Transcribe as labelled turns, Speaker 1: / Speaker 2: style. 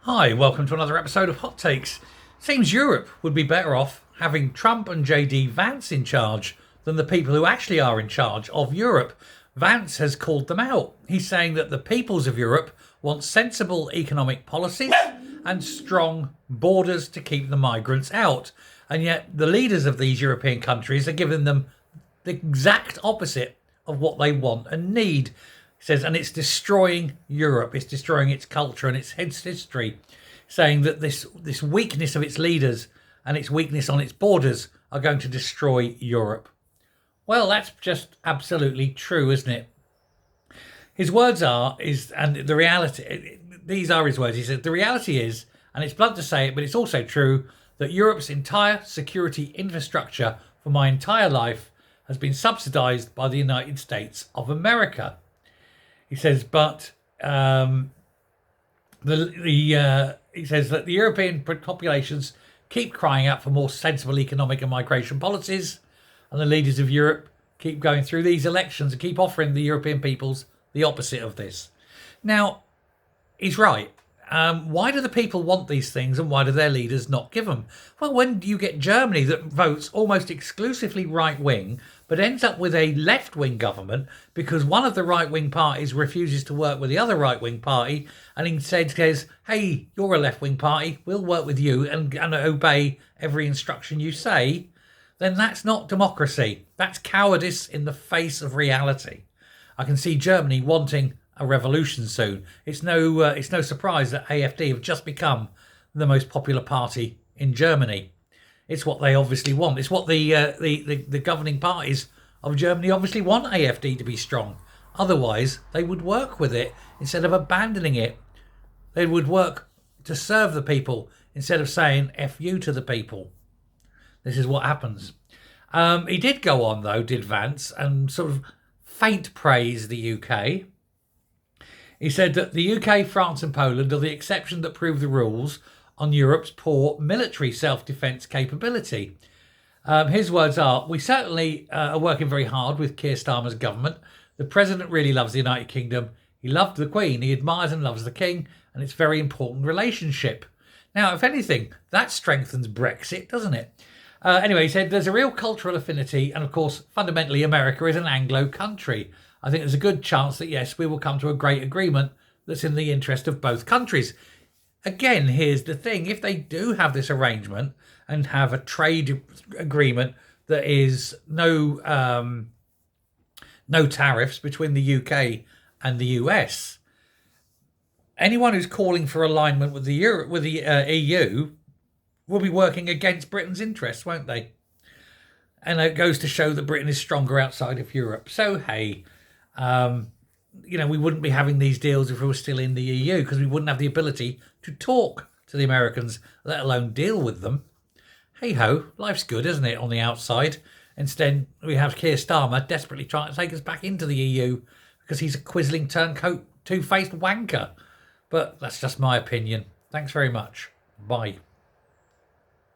Speaker 1: Hi, welcome to another episode of Hot Takes. Seems Europe would be better off having Trump and JD Vance in charge than the people who actually are in charge of Europe. Vance has called them out. He's saying that the peoples of Europe want sensible economic policies and strong borders to keep the migrants out. And yet the leaders of these European countries are giving them the exact opposite of what they want and need. He says, and it's destroying Europe, it's destroying its culture and its history, saying that this weakness of its leaders and its weakness on its borders are going to destroy Europe. Well, that's just absolutely true, isn't it? His words are, and the reality, these are his words. He said, the reality is, and it's blunt to say it, but it's also true, that Europe's entire security infrastructure for my entire life has been subsidised by the United States of America. He says, but he says that the European populations keep crying out for more sensible economic and migration policies, and the leaders of Europe keep going through these elections and keep offering the European peoples the opposite of this. Now, he's right. Why do the people want these things and why do their leaders not give them? Well, when you get Germany that votes almost exclusively right-wing but ends up with a left-wing government because one of the right-wing parties refuses to work with the other right-wing party and instead says, hey, you're a left-wing party, we'll work with you and obey every instruction you say, then that's not democracy. That's cowardice in the face of reality. I can see Germany wanting a revolution soon. It's no surprise that AfD have just become the most popular party in Germany. It's what they obviously want. It's what the governing parties of Germany obviously want AfD to be strong. Otherwise, they would work with it instead of abandoning it. They would work to serve the people instead of saying F you to the people. This is what happens. He did go on, though, did Vance, and sort of faint praise the UK. He said that the UK, France and Poland are the exception that prove the rules on Europe's poor military self-defence capability. His words are, we certainly are working very hard with Keir Starmer's government. The President really loves the United Kingdom. He loved the Queen. He admires and loves the King. And it's a very important relationship. Now, if anything, that strengthens Brexit, doesn't it? Anyway, he said there's a real cultural affinity. And of course, fundamentally, America is an Anglo country. I think there's a good chance that, yes, we will come to a great agreement that's in the interest of both countries. Again, here's the thing. If they do have this arrangement and have a trade agreement that is no tariffs between the UK and the US, anyone who's calling for alignment with the EU will be working against Britain's interests, won't they? And it goes to show that Britain is stronger outside of Europe. So, hey, we wouldn't be having these deals if we were still in the EU because we wouldn't have the ability to talk to the Americans, let alone deal with them. Hey-ho, life's good, isn't it, on the outside? Instead, we have Keir Starmer desperately trying to take us back into the EU because he's a quizzling turncoat, two-faced wanker. But that's just my opinion. Thanks very much. Bye.